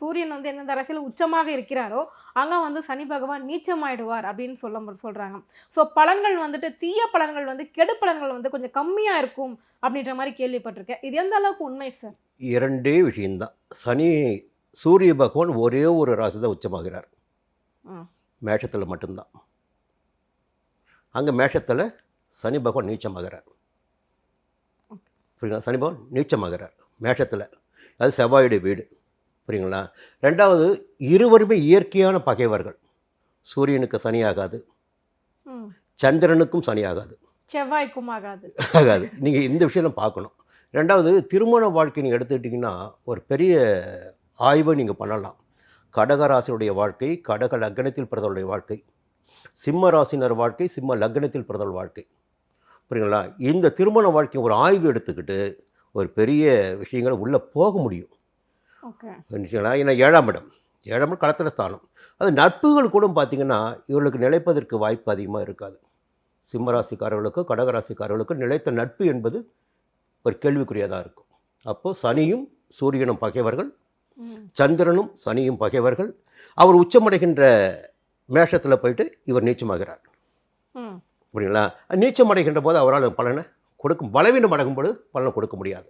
சூரியன் வந்து எந்தெந்த ராசியில் உச்சமாக இருக்கிறாரோ அங்கே வந்து சனி பகவான் நீச்சமாயிடுவார் அப்படின்னு சொல்கிறாங்க. ஸோ பலன்கள் வந்துட்டு தீய பலன்கள் வந்து கெடு பலன்கள் வந்து கொஞ்சம் கம்மியாக இருக்கும் அப்படின்ற மாதிரி கேள்விப்பட்டிருக்கேன். இது எந்த அளவுக்கு உண்மை சார்? இரண்டே விஷயம்தான். சூரிய பகவான் ஒரே ஒரு ராசி தான் உச்சமாகிறார், மேஷத்தில் மட்டும்தான். அங்கே மேஷத்தில் சனி பகவான் நீச்சமாகிறார். புரியுங்களா? சனி பகவான் நீச்சமாகிறார் மேஷத்தில். அது செவ்வாயுடைய வீடு. புரியுங்களா? ரெண்டாவது, இருவருமே இயற்கையான பகைவர்கள். சூரியனுக்கு சனி ஆகாது, சந்திரனுக்கும் சனி ஆகாது, செவ்வாய்க்கும் ஆகாது. நீங்கள் இந்த விஷயம் பார்க்கணும். ரெண்டாவது, திருமண வாழ்க்கை நீங்கள் எடுத்துக்கிட்டிங்கன்னா ஒரு பெரிய ஆய்வை நீங்கள் பண்ணலாம். கடக ராசியுடைய வாழ்க்கை, கடக லக்னத்தில் பிறந்தவருடைய வாழ்க்கை, சிம்ம ராசினர் வாழ்க்கை, சிம்ம லக்னத்தில் பிறந்தவர் வாழ்க்கை. புரியுங்களா? இந்த திருமண வாழ்க்கை ஒரு ஆய்வு எடுத்துக்கிட்டு ஒரு பெரிய விஷயங்களை உள்ளே போக முடியும். ஏன்னா 7ஆம் இடம் களத்திர ஸ்தானம். அது நட்புகள் கூட பார்த்திங்கன்னா இவர்களுக்கு நிலைப்பதற்கு வாய்ப்பு அதிகமாக இருக்காது. சிம்மராசிக்காரர்களுக்கும் கடகராசிக்காரர்களுக்கும் நிலைத்த நட்பு என்பது ஒரு கேள்விக்குரியதாக இருக்கும். அப்போது சனியும் சூரியனும் பகைவர்கள், சந்திரனும் சனியும் பகைவர்கள். அவர் உச்சமடைகின்ற மேஷத்தில் போயிட்டு இவர் நீச்சமாகிறார். புரியுங்களா? நீச்சமடைகின்ற போது அவரால் பலனை பலவீனம் அடைகும் பொழுது பலனை கொடுக்க முடியாது.